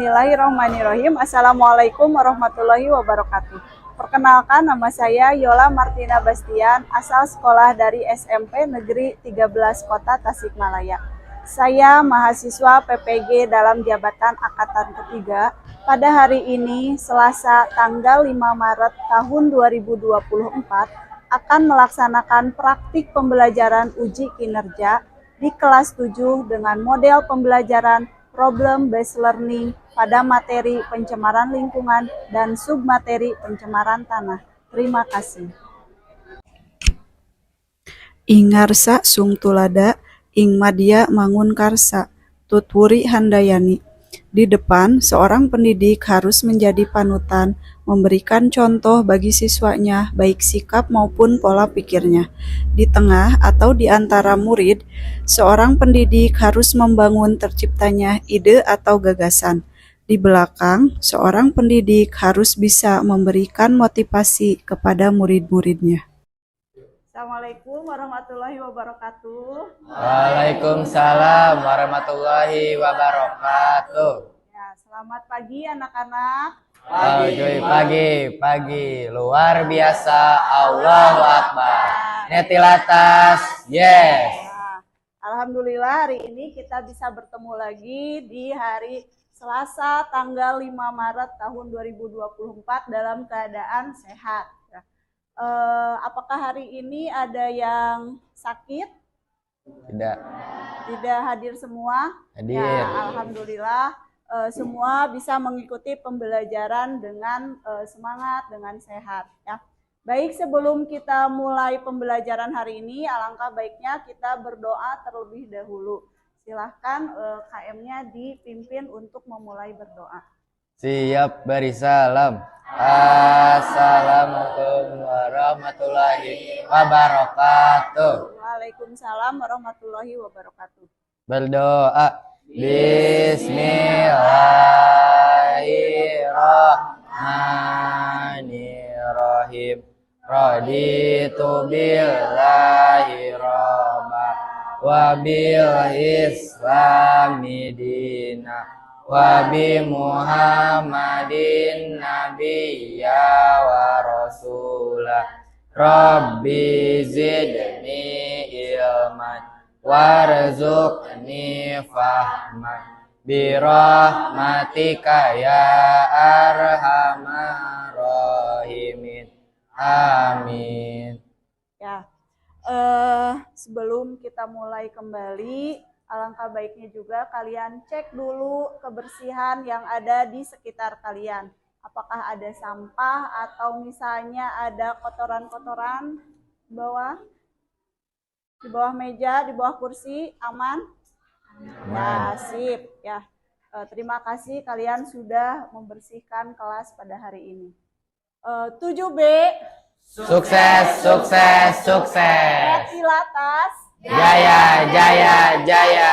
Bismillahirrahmanirrahim. Assalamualaikum warahmatullahi wabarakatuh. Perkenalkan, nama saya Yola Martina Bastian, asal sekolah dari SMP Negeri 13 Kota Tasikmalaya. Saya mahasiswa PPG dalam jabatan angkatan ketiga. Pada hari ini, Selasa tanggal 5 Maret tahun 2024, akan melaksanakan praktik pembelajaran uji kinerja di kelas 7 dengan model pembelajaran problem based learning pada materi pencemaran lingkungan dan submateri pencemaran tanah. Terima kasih. Ingarsa sung tulada, ing madya mangun karsa, Tutwuri Handayani. Di depan, seorang pendidik harus menjadi panutan, memberikan contoh bagi siswanya, baik sikap maupun pola pikirnya. Di tengah atau di antara murid, seorang pendidik harus membangun terciptanya ide atau gagasan. Di belakang, seorang pendidik harus bisa memberikan motivasi kepada murid-muridnya. Assalamualaikum warahmatullahi wabarakatuh. Waalaikumsalam warahmatullahi wabarakatuh. Ya, selamat pagi anak-anak. Pagi, luar biasa, Allahu Akbar. Netilatas, yes. Nah, alhamdulillah hari ini kita bisa bertemu lagi di hari Selasa tanggal 5 Maret tahun 2024 dalam keadaan sehat. Apakah hari ini ada yang sakit? Tidak. Tidak hadir semua? Hadir. Ya, alhamdulillah semua bisa mengikuti pembelajaran dengan semangat, dengan sehat. Ya. Baik, sebelum kita mulai pembelajaran hari ini, alangkah baiknya kita berdoa terlebih dahulu. Silahkan KM-nya dipimpin untuk memulai berdoa. Siap, beri salam. Assalamualaikum warahmatullahi wabarakatuh. Waalaikumsalam warahmatullahi wabarakatuh. Berdoa. Bismillahirrahmanirrahim. Raditu billahi robba wa bil islami dina wa bi Muhammadin nabiyya wa rasulah. Rabbi zidni ilman warzuqni fahman birahmatika ya arhamar rahimin. Amin. Ya, sebelum kita mulai kembali, alangkah baiknya juga kalian cek dulu kebersihan yang ada di sekitar kalian. Apakah ada sampah atau misalnya ada kotoran-kotoran di bawah meja, di bawah kursi, aman? Ya, sip. Ya, terima kasih kalian sudah membersihkan kelas pada hari ini. 7B. Sukses, sukses, sukses. Netilatas. Jaya, jaya, jaya.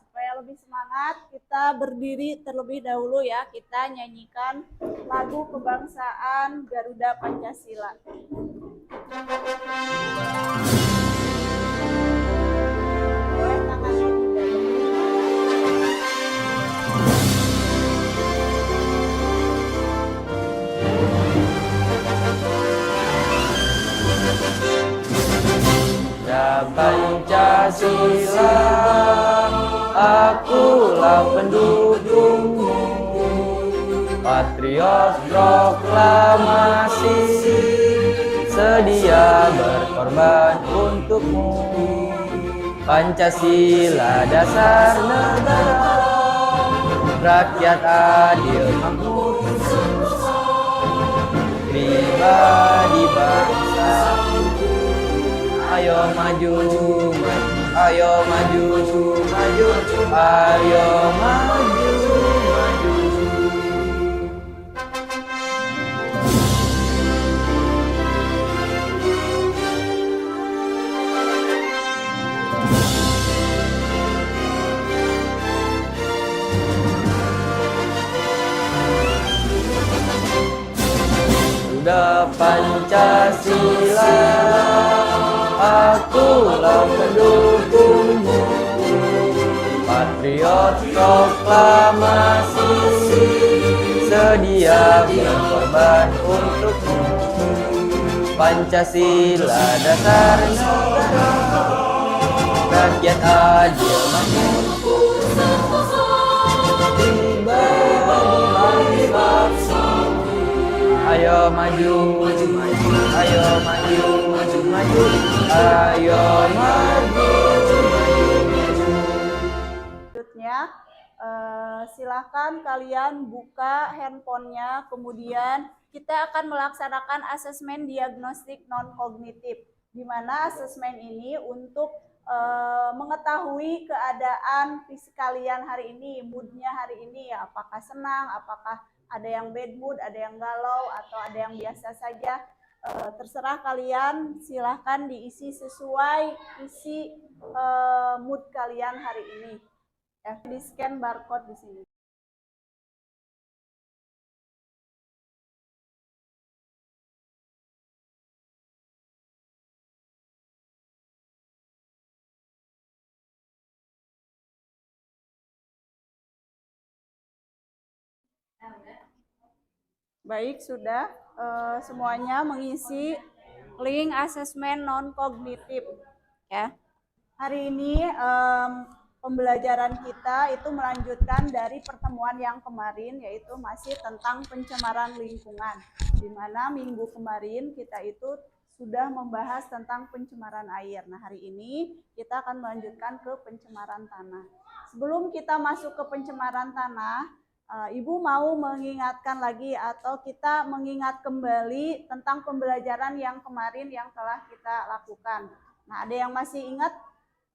Supaya lebih semangat, kita berdiri terlebih dahulu ya. Kita nyanyikan lagu kebangsaan Garuda Pancasila. Boleh tangannya di dada. Pancasila, akulah pendukungmu, patriot proklamasi, sedia berkorban untukmu. Pancasila dasar negara, rakyat adil makmur, pribadi bangsa. Ayo maju, ayo maju, maju, ayo maju, maju. Sudah Pancasila, akulah pendukungmu, patriot proklamasi, bersedia berkorban untukmu. Pancasila dasar negara, rakyat adil makmur, pribadi bangsa. Ayo maju, maju, ayo maju, maju, maju, ayo maju, maju. Selanjutnya, silakan kalian buka handphonenya, kemudian kita akan melaksanakan asesmen diagnostik non-kognitif, di mana asesmen ini untuk mengetahui keadaan fisik kalian hari ini, moodnya hari ini, ya, apakah senang, apakah ada yang bad mood, ada yang galau, atau ada yang biasa saja. Terserah kalian, silahkan diisi sesuai isi mood kalian hari ini. Ya, di scan barcode di sini. Baik, sudah semuanya mengisi link asesmen non-kognitif, ya. Hari ini pembelajaran kita itu melanjutkan dari pertemuan yang kemarin, yaitu masih tentang pencemaran lingkungan, di mana minggu kemarin kita itu sudah membahas tentang pencemaran air. Nah, hari ini kita akan melanjutkan ke pencemaran tanah. Sebelum kita masuk ke pencemaran tanah, Ibu mau mengingatkan lagi atau kita mengingat kembali tentang pembelajaran yang kemarin yang telah kita lakukan. Nah, ada yang masih ingat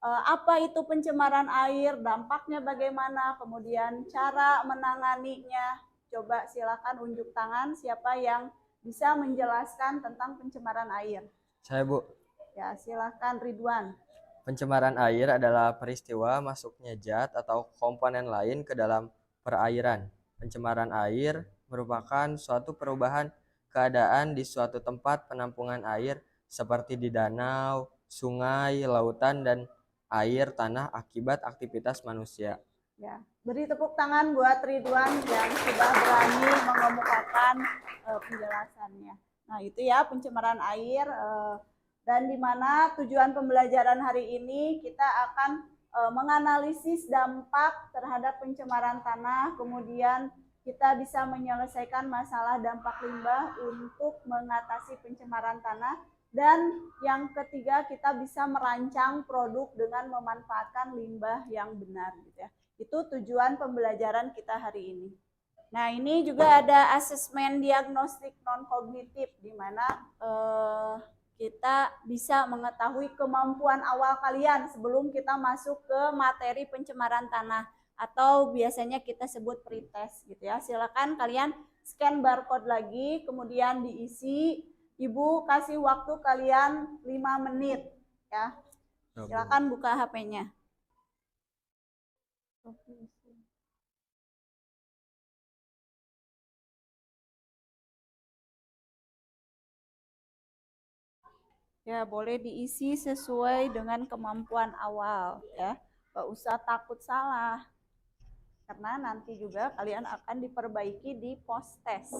apa itu pencemaran air, dampaknya bagaimana, kemudian cara menanganinya? Coba silakan unjuk tangan siapa yang bisa menjelaskan tentang pencemaran air. Saya, Bu. Ya, silakan Ridwan. Pencemaran air adalah peristiwa masuknya zat atau komponen lain ke dalam perairan. Pencemaran air merupakan suatu perubahan keadaan di suatu tempat penampungan air seperti di danau, sungai, lautan, dan air tanah akibat aktivitas manusia. Ya, beri tepuk tangan buat Ridwan yang sudah berani mengemukakan penjelasannya. Nah, itu ya pencemaran air, dan di mana tujuan pembelajaran hari ini kita akan menganalisis dampak terhadap pencemaran tanah, kemudian kita bisa menyelesaikan masalah dampak limbah untuk mengatasi pencemaran tanah, dan yang ketiga kita bisa merancang produk dengan memanfaatkan limbah yang benar, gitu ya. Itu tujuan pembelajaran kita hari ini. Nah, ini juga ada asesmen diagnostik non-kognitif, di mana kita bisa mengetahui kemampuan awal kalian sebelum kita masuk ke materi pencemaran tanah, atau biasanya kita sebut pretest, gitu ya. Silakan kalian scan barcode lagi, kemudian diisi. Ibu kasih waktu kalian 5 menit, ya. Silakan buka HP-nya. Ya, boleh diisi sesuai dengan kemampuan awal, ya. Gak usah takut salah, karena nanti juga kalian akan diperbaiki di post test.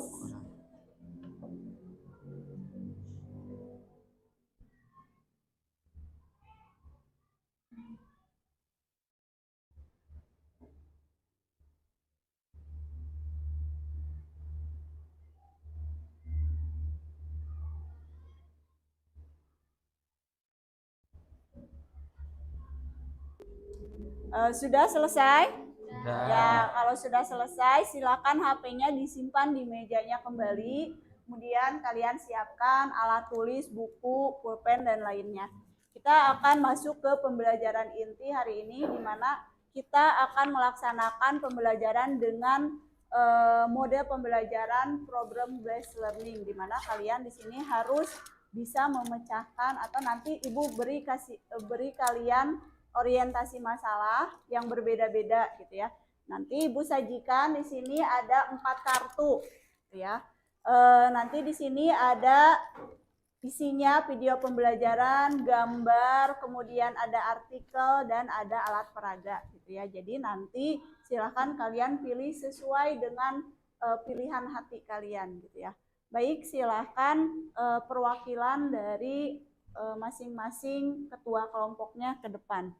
Sudah selesai? Sudah. Ya, kalau sudah selesai, silakan HP-nya disimpan di mejanya kembali. Kemudian kalian siapkan alat tulis, buku, pulpen, dan lainnya. Kita akan masuk ke pembelajaran inti hari ini, di mana kita akan melaksanakan pembelajaran dengan mode pembelajaran program based learning, di mana kalian di sini harus bisa memecahkan, atau nanti Ibu beri kalian orientasi masalah yang berbeda-beda, gitu ya. Nanti Ibu sajikan di sini ada 4 kartu, gitu ya. Nanti di sini ada isinya video pembelajaran, gambar, kemudian ada artikel, dan ada alat peraga, gitu ya. Jadi nanti silahkan kalian pilih sesuai dengan pilihan hati kalian gitu ya. Baik, silahkan perwakilan dari masing-masing ketua kelompoknya ke depan.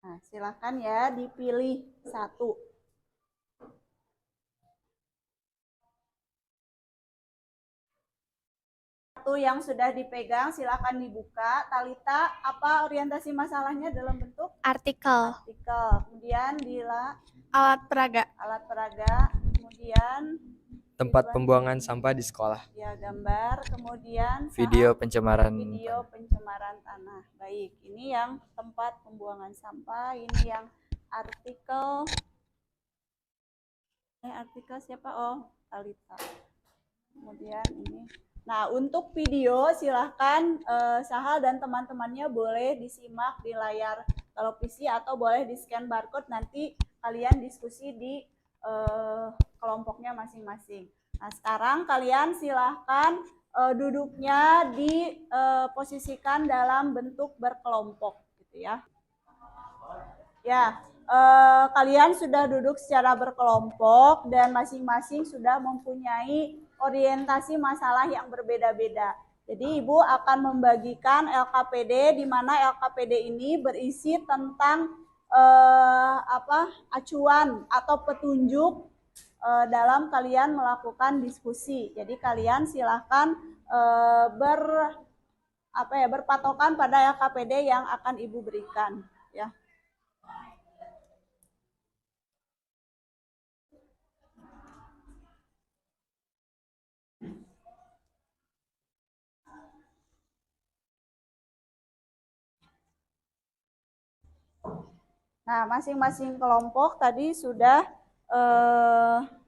Nah, silahkan ya dipilih satu. Satu yang sudah dipegang silakan dibuka. Talita, apa orientasi masalahnya dalam bentuk Artikel. Kemudian Dila, Alat peraga. alat peraga. Kemudian Tempat Ridwan, pembuangan sampah di sekolah. ya gambar. Kemudian Video saat pencemaran. video pencemaran tanah. Baik, ini yang tempat pembuangan sampah. Ini yang artikel. Artikel siapa? Oh, Talita. Kemudian ini. Nah, untuk video silahkan Sahal dan teman-temannya boleh disimak di layar televisi atau boleh di scan barcode, nanti kalian diskusi di kelompoknya masing-masing. Nah, sekarang kalian silahkan duduknya diposisikan dalam bentuk berkelompok gitu ya. Ya, kalian sudah duduk secara berkelompok dan masing-masing sudah mempunyai orientasi masalah yang berbeda-beda. Jadi Ibu akan membagikan LKPD, di mana LKPD ini berisi tentang acuan atau petunjuk dalam kalian melakukan diskusi. Jadi kalian silahkan berpatokan pada LKPD yang akan Ibu berikan, ya. Nah, masing-masing kelompok tadi sudah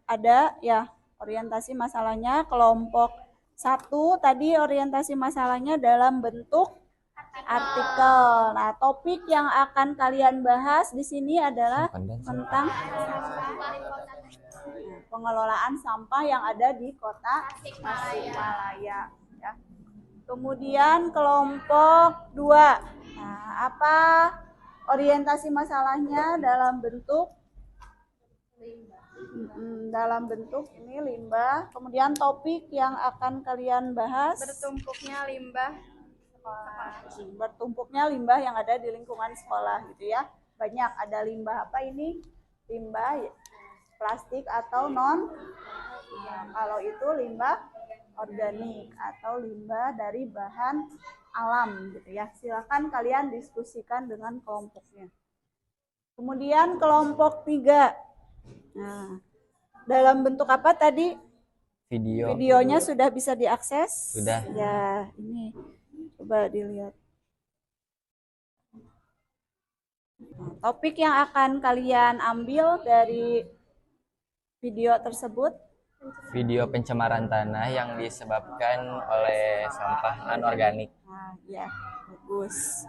ada ya orientasi masalahnya. Kelompok 1 tadi orientasi masalahnya dalam bentuk artikel. Nah, topik yang akan kalian bahas di sini adalah tentang pengelolaan sampah yang ada di kota Tasikmalaya. Ya. Kemudian kelompok 2. Nah, apa orientasi masalahnya dalam bentuk ini limbah. Kemudian topik yang akan kalian bahas Bertumpuknya limbah. Bertumpuknya limbah yang ada di lingkungan sekolah gitu ya. Banyak, ada limbah apa ini? Limbah plastik atau non. Kalau itu limbah organik atau limbah dari bahan alam gitu ya. Silakan kalian diskusikan dengan kelompoknya. Kemudian kelompok 3. Nah, dalam bentuk apa tadi? Video. Videonya sudah bisa diakses? Sudah. Ya, ini coba dilihat. Nah, topik yang akan kalian ambil dari video tersebut? Video pencemaran tanah yang disebabkan oleh sampah anorganik. Nah, ya, bagus.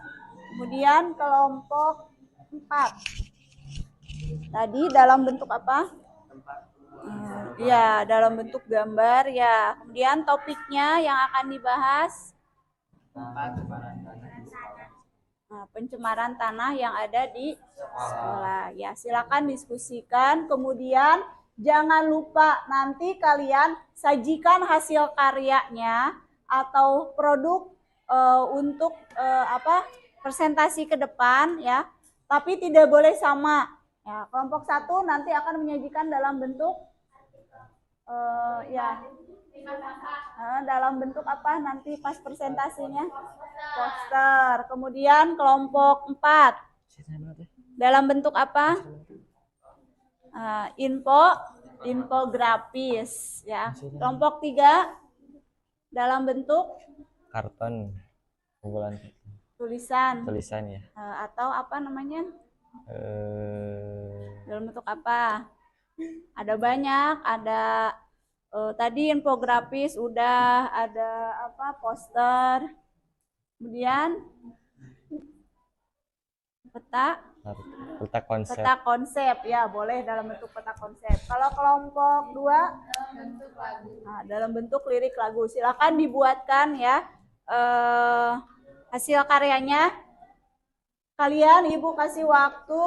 Kemudian kelompok 4. Tadi dalam bentuk apa? Ya, dalam bentuk gambar ya. Kemudian topiknya yang akan dibahas pencemaran tanah yang ada di sekolah. Ya, silakan diskusikan. Kemudian jangan lupa nanti kalian sajikan hasil karyanya atau produk untuk presentasi ke depan ya. Tapi tidak boleh sama. Ya, kelompok 1 nanti akan menyajikan dalam bentuk dalam bentuk apa nanti pas presentasinya? Poster. Kemudian kelompok 4 dalam bentuk apa? Infografis ya. Kelompok 3 dalam bentuk Karton. tulisan Ya. atau apa namanya? Dalam bentuk apa? Ada banyak, ada tadi infografis udah, ada apa? Poster. Kemudian peta Peta konsep. Peta konsep ya, boleh dalam bentuk peta konsep. Kalau kelompok 2 Nah, dalam bentuk lirik lagu. Silakan dibuatkan ya hasil karyanya. Kalian Ibu kasih waktu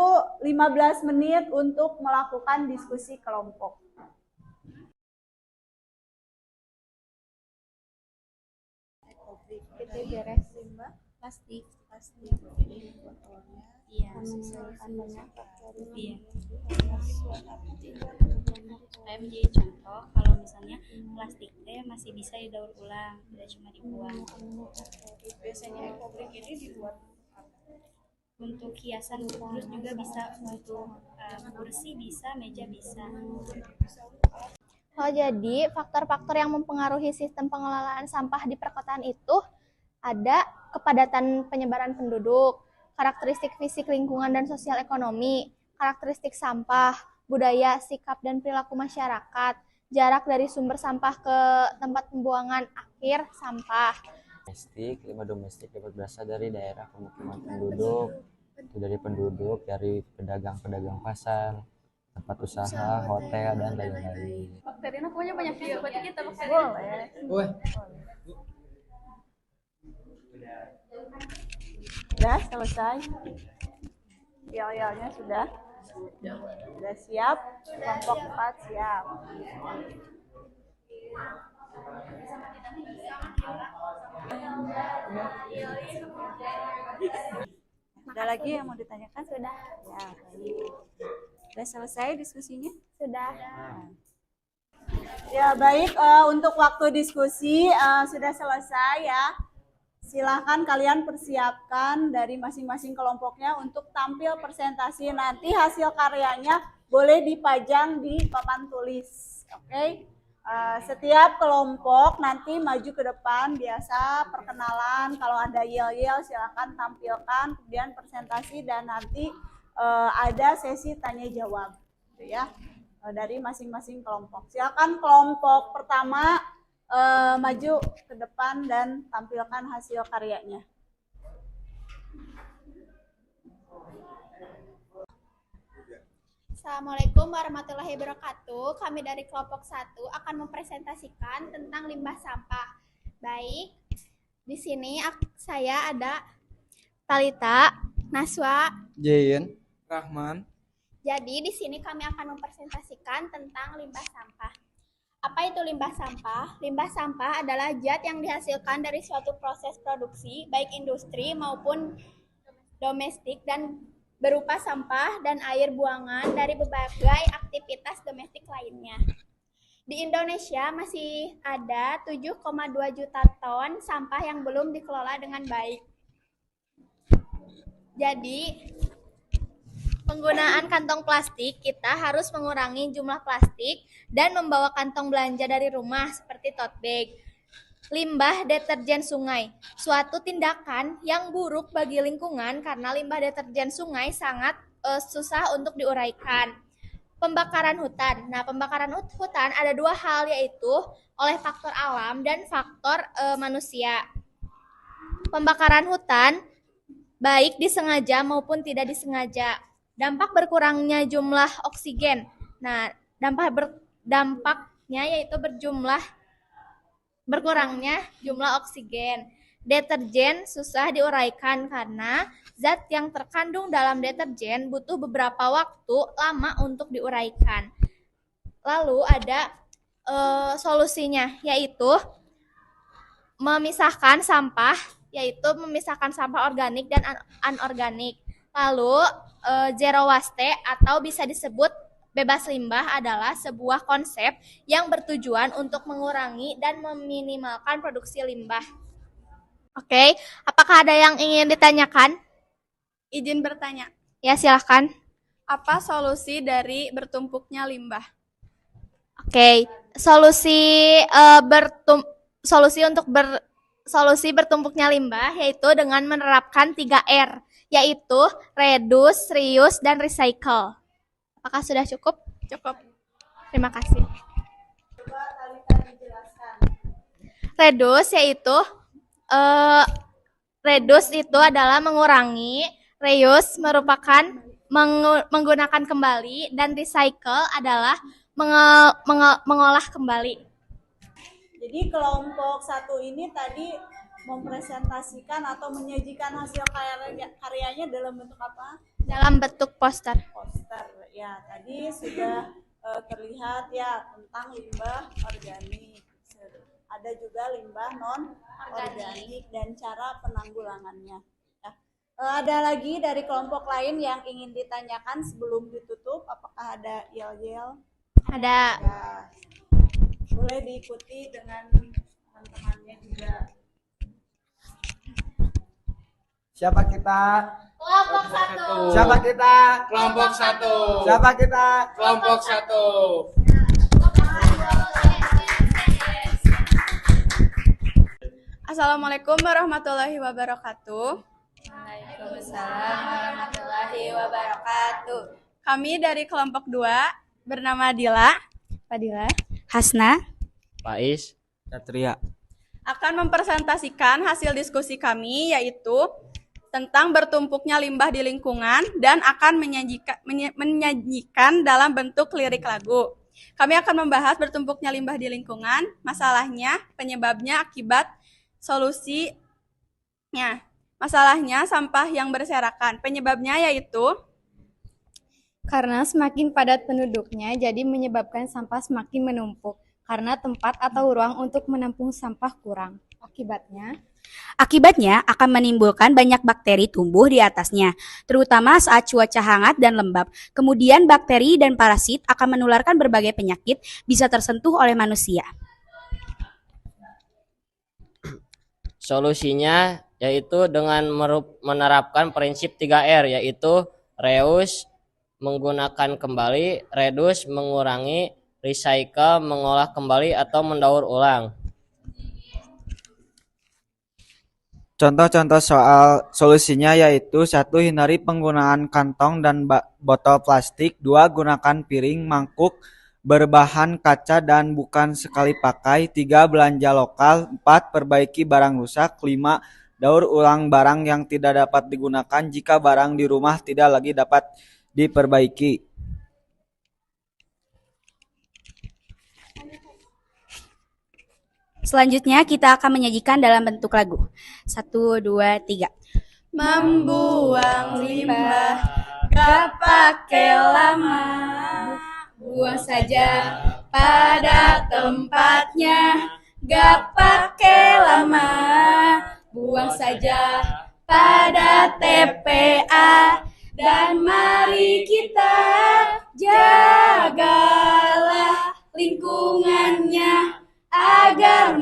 15 menit untuk melakukan diskusi kelompok. Kita beres limbah plastik. Iya. Iya. Supaya menjadi contoh kalau misalnya plastiknya masih bisa didaur ulang, tidak cuma dibuang. Biasanya ekobrik ini dibuat Untuk hiasan terus juga bisa untuk kursi bisa, meja bisa. Oh, jadi faktor-faktor yang mempengaruhi sistem pengelolaan sampah di perkotaan itu ada kepadatan penyebaran penduduk, karakteristik fisik lingkungan dan sosial ekonomi, karakteristik sampah, budaya, sikap dan perilaku masyarakat, jarak dari sumber sampah ke tempat pembuangan akhir sampah. Limbah domestik dapat berasal dari daerah pemukiman penduduk, itu dari pedagang-pedagang pasar, tempat usaha, hotel, dan lain-lain. Bakterinya punya banyak juga, berarti kita bakteri. Boleh. Sudah selesai. Yel-yelnya sudah siap. Kelompok 4 siap. Ada lagi yang mau ditanyakan? Sudah. Ya, baik. Sudah selesai diskusinya? Sudah. Ya, baik. Untuk waktu diskusi sudah selesai ya. Silahkan kalian persiapkan dari masing-masing kelompoknya untuk tampil presentasi. Nanti hasil karyanya boleh dipajang di papan tulis. Oke? Setiap kelompok nanti maju ke depan, biasa perkenalan. Kalau ada yel-yel silahkan tampilkan, kemudian presentasi dan nanti ada sesi tanya jawab, gitu ya, dari masing-masing kelompok. Silakan kelompok pertama maju ke depan dan tampilkan hasil karyanya. Assalamualaikum warahmatullahi wabarakatuh. Kami dari kelompok 1 akan mempresentasikan tentang limbah sampah. Baik, di sini saya ada Talita, Naswa, Jayen, Rahman. Jadi di sini kami akan mempresentasikan tentang limbah sampah. Apa itu limbah sampah? Limbah sampah adalah zat yang dihasilkan dari suatu proses produksi, baik industri maupun domestik, dan berupa sampah dan air buangan dari berbagai aktivitas domestik lainnya. Di Indonesia masih ada 7,2 juta ton sampah yang belum dikelola dengan baik. Jadi, penggunaan kantong plastik, kita harus mengurangi jumlah plastik dan membawa kantong belanja dari rumah seperti tote bag. Limbah deterjen sungai, suatu tindakan yang buruk bagi lingkungan karena limbah deterjen sungai sangat susah untuk diuraikan. Pembakaran hutan. Nah, pembakaran hutan ada dua hal, yaitu oleh faktor alam dan faktor manusia. Pembakaran hutan baik disengaja maupun tidak disengaja. Dampak berkurangnya jumlah oksigen. Nah, dampaknya yaitu berkurangnya jumlah oksigen. Deterjen susah diuraikan karena zat yang terkandung dalam deterjen butuh beberapa waktu lama untuk diuraikan. Lalu ada solusinya, yaitu memisahkan sampah organik dan anorganik. Lalu zero waste atau bisa disebut bebas limbah adalah sebuah konsep yang bertujuan untuk mengurangi dan meminimalkan produksi limbah. Oke, apakah ada yang ingin ditanyakan? Izin bertanya, Ya, silahkan. apa solusi dari bertumpuknya limbah? Oke, solusi bertumpuknya limbah yaitu dengan menerapkan 3R, yaitu reduce, reuse, dan recycle. Apakah sudah cukup? Cukup. Terima kasih. Coba Talita dijelaskan. Reduce itu adalah mengurangi, reuse merupakan menggunakan kembali, dan recycle adalah mengolah kembali. Jadi kelompok satu ini tadi mempresentasikan atau menyajikan hasil karyanya dalam bentuk apa? Dalam bentuk poster. Poster. Ya, tadi sudah terlihat ya tentang limbah organik. Ada juga limbah non organik dan cara penanggulangannya. Ya. Ada lagi dari kelompok lain yang ingin ditanyakan sebelum ditutup? Apakah ada yel-yel? Ada. Ya. Boleh diikuti dengan teman-temannya juga. Siapa kita? Kelompok satu. Siapa kita? Kelompok satu. Siapa kita? Kelompok satu. Assalamualaikum warahmatullahi wabarakatuh. Waalaikumsalam warahmatullahi wabarakatuh. Kami dari kelompok 2 bernama Dila, Fadila, Hasna, Faiz, Satria. akan mempresentasikan hasil diskusi kami yaitu tentang bertumpuknya limbah di lingkungan dan akan menyajikan dalam bentuk lirik lagu. Kami akan membahas bertumpuknya limbah di lingkungan, masalahnya, penyebabnya, akibat, solusinya. Masalahnya sampah yang berserakan. Penyebabnya yaitu karena semakin padat penduduknya, jadi menyebabkan sampah semakin menumpuk karena tempat atau ruang untuk menampung sampah kurang. Akibatnya akan menimbulkan banyak bakteri tumbuh di atasnya, terutama saat cuaca hangat dan lembab. Kemudian bakteri dan parasit akan menularkan berbagai penyakit bisa tersentuh oleh manusia. solusinya yaitu dengan menerapkan prinsip 3R, yaitu reuse, menggunakan kembali, reduce, mengurangi, recycle, mengolah kembali atau mendaur ulang. Contoh-contoh soal solusinya yaitu 1. Hindari penggunaan kantong dan botol plastik. 2. Gunakan piring, mangkuk berbahan kaca dan bukan sekali pakai. 3. Belanja lokal. 4. Perbaiki barang rusak. 5. Daur ulang barang yang tidak dapat digunakan jika barang di rumah tidak lagi dapat diperbaiki. Selanjutnya kita akan menyajikan dalam bentuk lagu. 1, 2, 3. membuang limbah gak pakai lama, buang saja pada tempatnya, gak pakai lama, buang saja pada TPA. Dan mari kita jagalah lingkungannya agar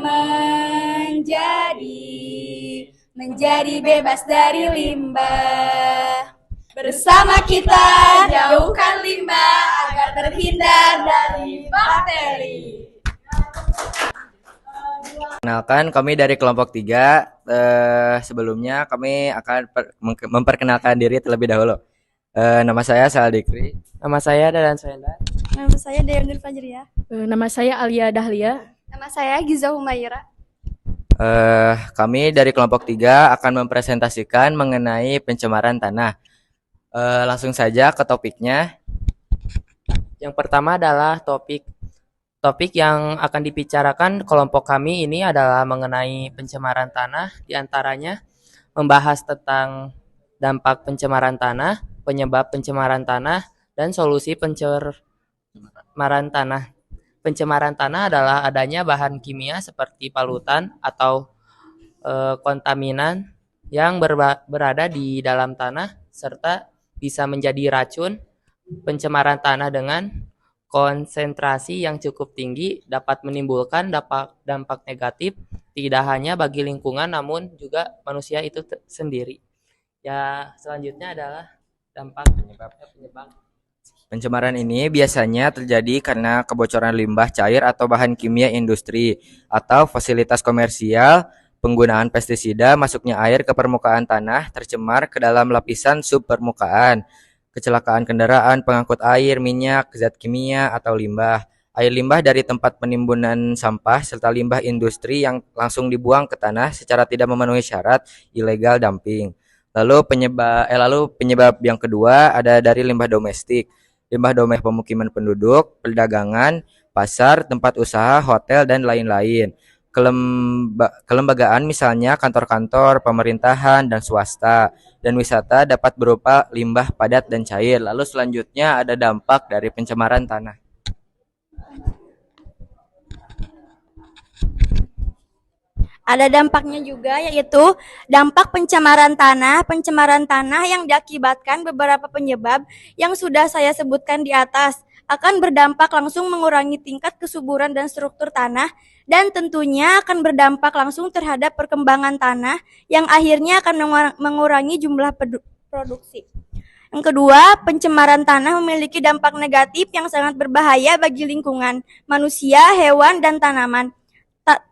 menjadi bebas dari limbah. Bersama kita jauhkan limbah agar terhindar dari bakteri. Kenalkan, kami dari kelompok 3. Sebelumnya kami akan memperkenalkan diri terlebih dahulu. Nama saya Saldikri. Nama saya Dadan Soenda. Nama saya Deyanur Fajriah. Nama saya Alia Dahlia. Nama saya Giza Humaira. Kami dari kelompok 3 akan mempresentasikan mengenai pencemaran tanah. Langsung saja ke topiknya. Yang pertama adalah topik yang akan dibicarakan kelompok kami ini adalah mengenai pencemaran tanah, diantaranya membahas tentang dampak pencemaran tanah, penyebab pencemaran tanah, dan solusi pencemaran tanah. Pencemaran tanah adalah adanya bahan kimia seperti polutan atau kontaminan yang berada di dalam tanah serta bisa menjadi racun. Pencemaran tanah dengan konsentrasi yang cukup tinggi dapat menimbulkan dampak negatif tidak hanya bagi lingkungan namun juga manusia itu sendiri. Ya, selanjutnya adalah dampak penyebab. Pencemaran ini biasanya terjadi karena kebocoran limbah cair atau bahan kimia industri atau fasilitas komersial, penggunaan pestisida, masuknya air ke permukaan tanah, tercemar ke dalam lapisan subpermukaan, kecelakaan kendaraan, pengangkut air, minyak, zat kimia, atau limbah. Air limbah dari tempat penimbunan sampah serta limbah industri yang langsung dibuang ke tanah secara tidak memenuhi syarat, illegal dumping. Lalu penyebab yang kedua ada dari limbah domestik. limbah domestik pemukiman penduduk, perdagangan, pasar, tempat usaha, hotel, dan lain-lain. Kelembagaan misalnya kantor-kantor, pemerintahan, dan swasta. Dan wisata dapat berupa limbah padat dan cair. Lalu selanjutnya ada dampak dari pencemaran tanah. Ada dampaknya juga, yaitu dampak pencemaran tanah. Pencemaran tanah yang diakibatkan beberapa penyebab yang sudah saya sebutkan di atas akan berdampak langsung mengurangi tingkat kesuburan dan struktur tanah, dan tentunya akan berdampak langsung terhadap perkembangan tanah yang akhirnya akan mengurangi jumlah produksi. Yang kedua, pencemaran tanah memiliki dampak negatif yang sangat berbahaya bagi lingkungan, manusia, hewan, dan tanaman.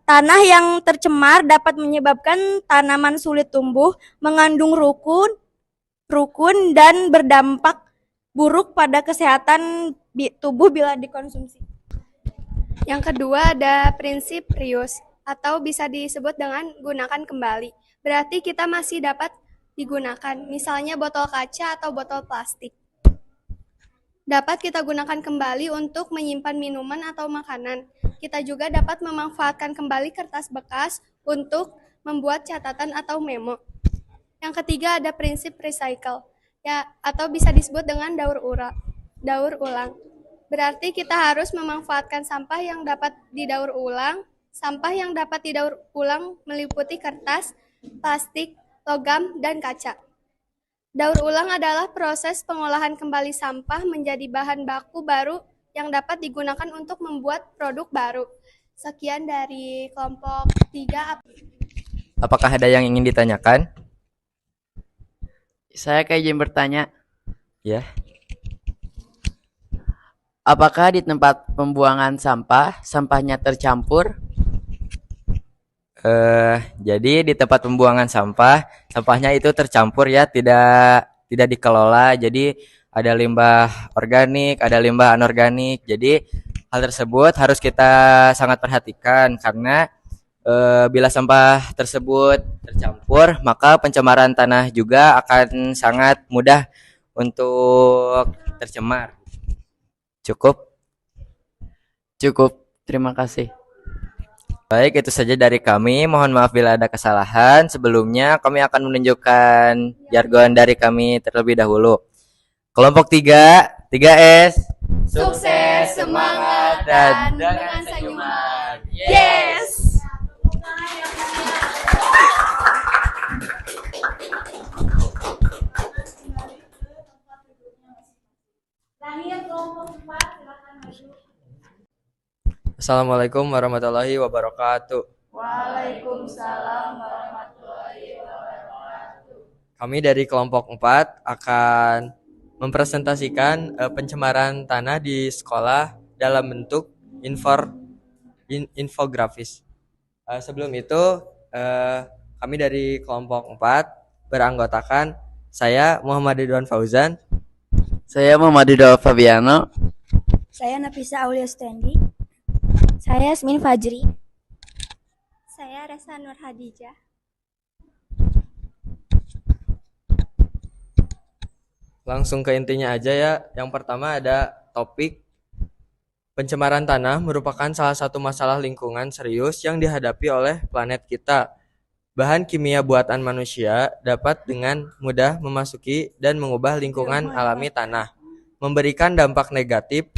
Tanah yang tercemar dapat menyebabkan tanaman sulit tumbuh, mengandung rukun dan berdampak buruk pada kesehatan tubuh bila dikonsumsi. Yang kedua ada prinsip reuse atau bisa disebut dengan gunakan kembali. Berarti kita masih dapat digunakan, misalnya botol kaca atau botol plastik. Dapat kita gunakan kembali untuk menyimpan minuman atau makanan. Kita juga dapat memanfaatkan kembali kertas bekas untuk membuat catatan atau memo. Yang ketiga ada prinsip recycle, ya, atau bisa disebut dengan daur ulang. Berarti kita harus memanfaatkan sampah yang dapat didaur ulang. Sampah yang dapat didaur ulang meliputi kertas, plastik, logam, dan kaca. Daur ulang adalah proses pengolahan kembali sampah menjadi bahan baku baru yang dapat digunakan untuk membuat produk baru. Sekian dari kelompok 3. Apakah ada yang ingin ditanyakan? Saya kayak izin bertanya, Ya. apakah di tempat pembuangan sampah, sampahnya tercampur? Jadi di tempat pembuangan sampah, sampahnya itu tercampur ya, tidak dikelola. Jadi ada limbah organik, ada limbah anorganik. Jadi hal tersebut harus kita sangat perhatikan karena bila sampah tersebut tercampur, maka pencemaran tanah juga akan sangat mudah untuk tercemar. Cukup. Terima kasih. Baik, itu saja dari kami. Mohon maaf bila ada kesalahan. Sebelumnya kami akan menunjukkan jargon dari kami terlebih dahulu. Kelompok 3, 3S. Sukses, semangat, dan dengan senyuman. Yes! Assalamualaikum warahmatullahi wabarakatuh. Waalaikumsalam warahmatullahi wabarakatuh. Kami dari kelompok 4 akan mempresentasikan pencemaran tanah di sekolah dalam bentuk infografis. Sebelum itu, kami dari kelompok 4 beranggotakan saya Muhammad Ridwan Fauzan, Saya Muhammad Ridho Fabiano. Saya Nafisa Aulia Stendi. Saya Yasmin Fajri. Saya Resa Nur Hadijah. Langsung ke intinya aja ya. Yang pertama ada topik pencemaran tanah merupakan salah satu masalah lingkungan serius yang dihadapi oleh planet kita. Bahan kimia buatan manusia dapat dengan mudah memasuki dan mengubah lingkungan alami tanah, memberikan dampak negatif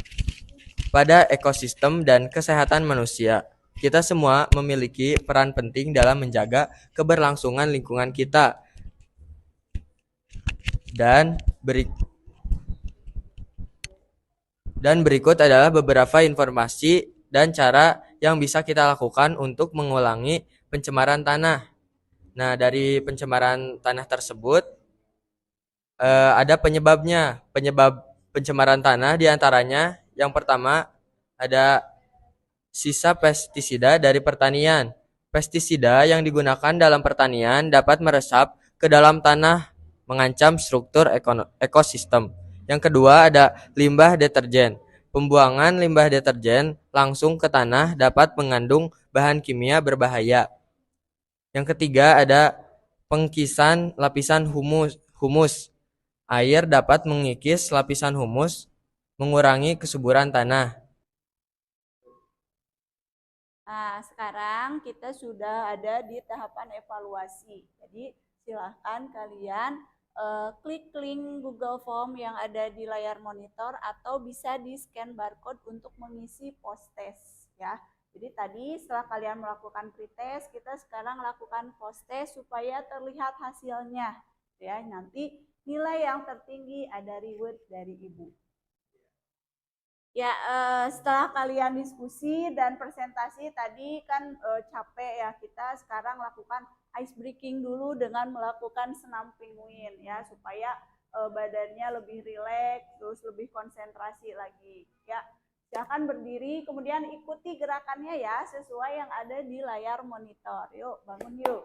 pada ekosistem dan kesehatan manusia. Kita semua memiliki peran penting dalam menjaga keberlangsungan lingkungan kita. Dan berikut adalah beberapa informasi dan cara yang bisa kita lakukan untuk mengurangi pencemaran tanah. Nah, dari pencemaran tanah tersebut ada penyebabnya. Penyebab pencemaran tanah diantaranya yang pertama ada sisa pestisida dari pertanian. Pestisida yang digunakan dalam pertanian dapat meresap ke dalam tanah, mengancam struktur ekosistem. Yang kedua ada limbah deterjen. Pembuangan limbah deterjen langsung ke tanah dapat mengandung bahan kimia berbahaya. Yang ketiga ada pengkisan lapisan humus. Air dapat mengikis lapisan humus mengurangi kesuburan tanah. Nah, sekarang kita sudah ada di tahapan evaluasi. Jadi, silahkan kalian klik link Google Form yang ada di layar monitor atau bisa di-scan barcode untuk mengisi post-test ya. Jadi tadi setelah kalian melakukan pretest, kita sekarang lakukan post-test supaya terlihat hasilnya ya. Nanti nilai yang tertinggi ada reward dari Ibu. Ya, setelah kalian diskusi dan presentasi tadi kan capek ya, kita sekarang lakukan ice breaking dulu dengan melakukan senam penguin ya, supaya badannya lebih rileks, terus lebih konsentrasi lagi ya. Silakan berdiri, kemudian ikuti gerakannya ya, sesuai yang ada di layar monitor. Yuk, bangun yuk.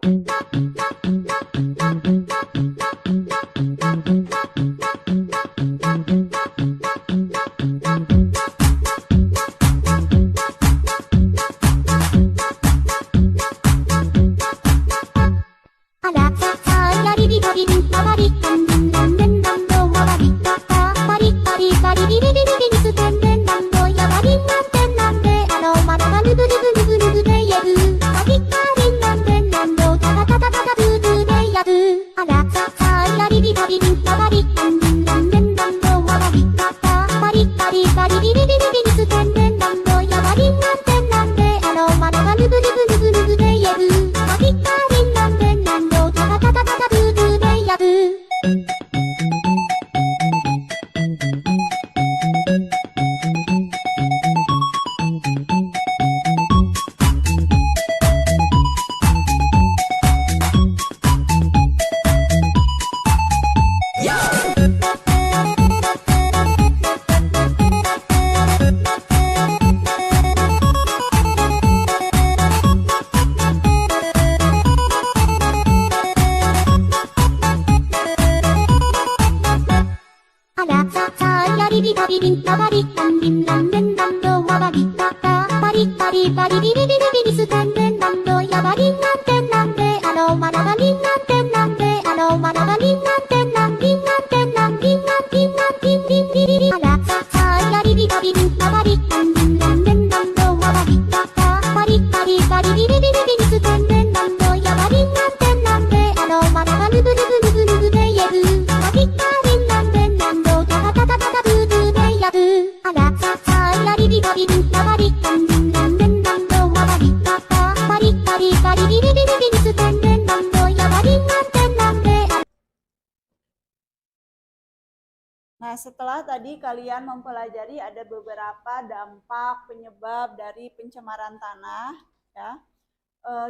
Nah, setelah tadi kalian mempelajari ada beberapa dampak penyebab dari pencemaran tanah, ya,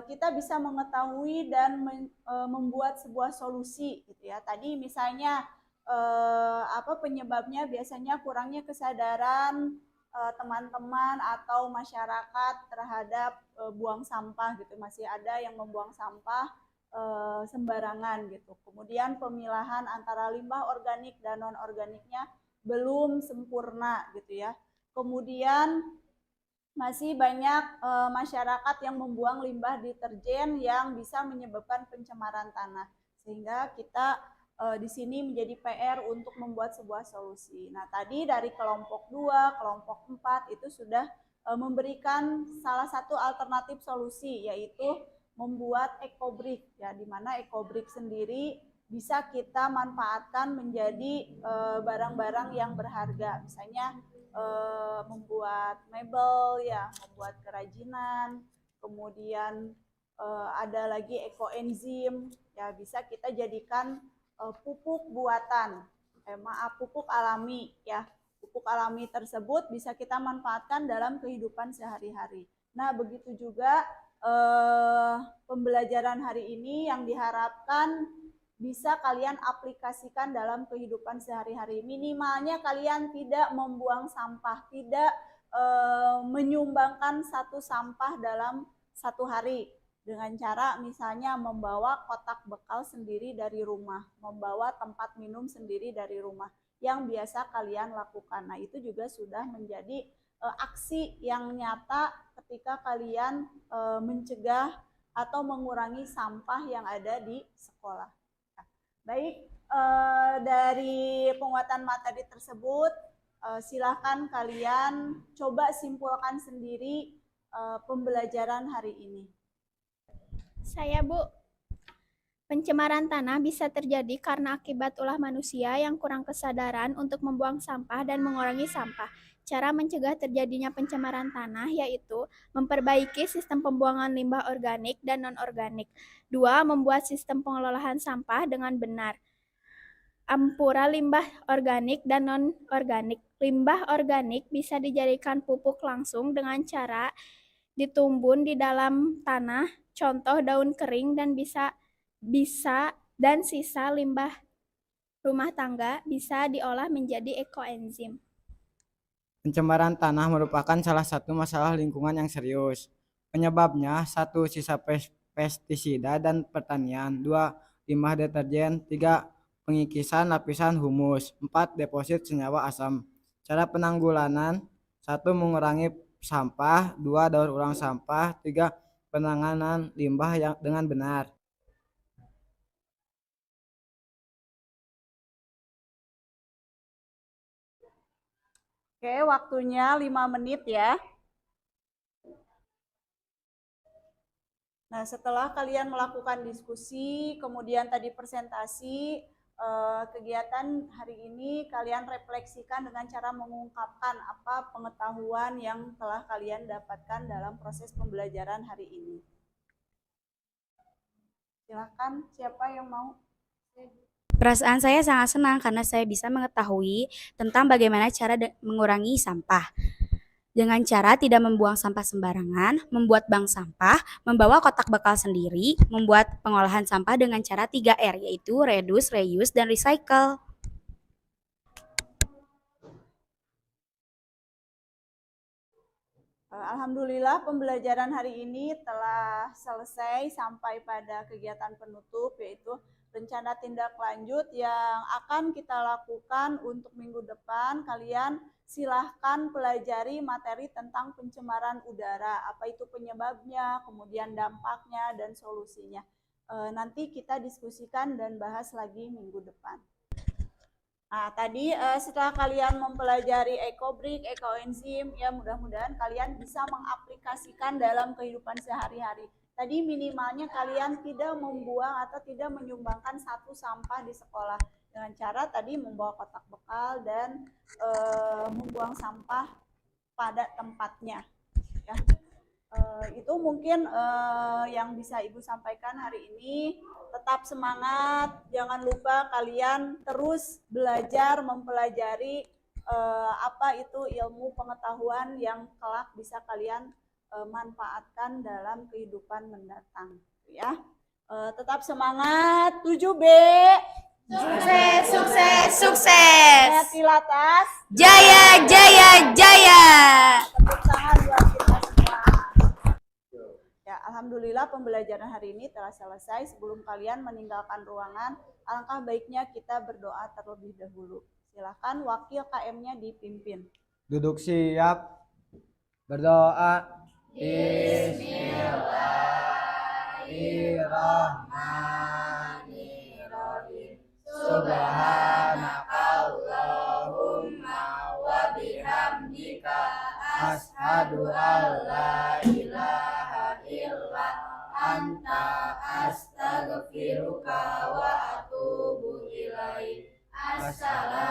kita bisa mengetahui dan membuat sebuah solusi, gitu ya. Tadi misalnya apa penyebabnya? Biasanya kurangnya kesadaran teman-teman atau masyarakat terhadap buang sampah, gitu. Masih ada yang membuang sampah sembarangan gitu. Kemudian pemilahan antara limbah organik dan non organiknya belum sempurna gitu ya. Kemudian masih banyak masyarakat yang membuang limbah deterjen yang bisa menyebabkan pencemaran tanah. Sehingga kita di sini menjadi PR untuk membuat sebuah solusi. Nah, tadi dari kelompok 2, kelompok 4 itu sudah memberikan salah satu alternatif solusi, yaitu membuat ecobrick ya, di mana ecobrick sendiri bisa kita manfaatkan menjadi barang-barang yang berharga, misalnya membuat mebel ya, membuat kerajinan, kemudian ada lagi ekoenzim ya, bisa kita jadikan pupuk buatan, pupuk alami ya. Pupuk alami tersebut bisa kita manfaatkan dalam kehidupan sehari-hari. Nah, begitu juga pembelajaran hari ini yang diharapkan bisa kalian aplikasikan dalam kehidupan sehari-hari. Minimalnya kalian tidak membuang sampah, tidak menyumbangkan satu sampah dalam satu hari, dengan cara misalnya membawa kotak bekal sendiri dari rumah, membawa tempat minum sendiri dari rumah yang biasa kalian lakukan. Nah, itu juga sudah menjadi aksi yang nyata ketika kalian mencegah atau mengurangi sampah yang ada di sekolah. Baik, dari penguatan materi tersebut Silahkan kalian coba simpulkan sendiri pembelajaran hari ini. Saya, Bu. Pencemaran tanah bisa terjadi karena akibat ulah manusia yang kurang kesadaran untuk membuang sampah dan mengurangi sampah. Cara mencegah terjadinya pencemaran tanah yaitu memperbaiki sistem pembuangan limbah organik dan non-organik. 2. Membuat sistem pengelolaan sampah dengan benar. Ampura limbah organik dan non-organik. Limbah organik bisa dijadikan pupuk langsung dengan cara ditumbun di dalam tanah, contoh daun kering, dan dan sisa limbah rumah tangga bisa diolah menjadi ekoenzim. Pencemaran tanah merupakan salah satu masalah lingkungan yang serius. Penyebabnya 1. Sisa pestisida dan pertanian. 2. Limbah deterjen. 3. Pengikisan lapisan humus. 4. Deposit senyawa asam. Cara penanggulangan: 1. Mengurangi sampah. 2. Daur ulang sampah. 3. Penanganan limbah yang dengan benar. Oke, waktunya 5 menit ya. Nah, setelah kalian melakukan diskusi, kemudian tadi presentasi, kegiatan hari ini kalian refleksikan dengan cara mengungkapkan apa pengetahuan yang telah kalian dapatkan dalam proses pembelajaran hari ini. Silakan, siapa yang mau? Perasaan saya sangat senang karena saya bisa mengetahui tentang bagaimana cara mengurangi sampah. Dengan cara tidak membuang sampah sembarangan, membuat bank sampah, membawa kotak bekal sendiri, membuat pengolahan sampah dengan cara 3R, yaitu reduce, reuse, dan recycle. Alhamdulillah pembelajaran hari ini telah selesai sampai pada kegiatan penutup, yaitu rencana tindak lanjut yang akan kita lakukan untuk minggu depan. Kalian silahkan pelajari materi tentang pencemaran udara, apa itu penyebabnya, kemudian dampaknya, dan solusinya. Nanti kita diskusikan dan bahas lagi minggu depan. Nah, tadi setelah kalian mempelajari ekobrik, ekoenzim, ya mudah-mudahan kalian bisa mengaplikasikan dalam kehidupan sehari-hari. Tadi minimalnya kalian tidak membuang atau tidak menyumbangkan satu sampah di sekolah dengan cara tadi membawa kotak bekal dan membuang sampah pada tempatnya. Ya. Itu mungkin yang bisa Ibu sampaikan hari ini. Tetap semangat, jangan lupa kalian terus belajar, mempelajari apa itu ilmu pengetahuan yang kelak bisa kalian manfaatkan dalam kehidupan mendatang. Ya. Tetap semangat, 7B. Sukses, sukses, sukses. Tilatas. Jaya, jaya, jaya. Tepuk tangan buat kita semua. Ya, alhamdulillah pembelajaran hari ini telah selesai. Sebelum kalian meninggalkan ruangan, alangkah baiknya kita berdoa terlebih dahulu. Silakan wakil KM-nya dipimpin. Duduk siap. Berdoa. Bismillahirrahmanirrahim. Subhanakallahumma wa bihamdika asyhadu an la ilaha illa anta astaghfiruka wa atubu ilaik. Assalamualaikum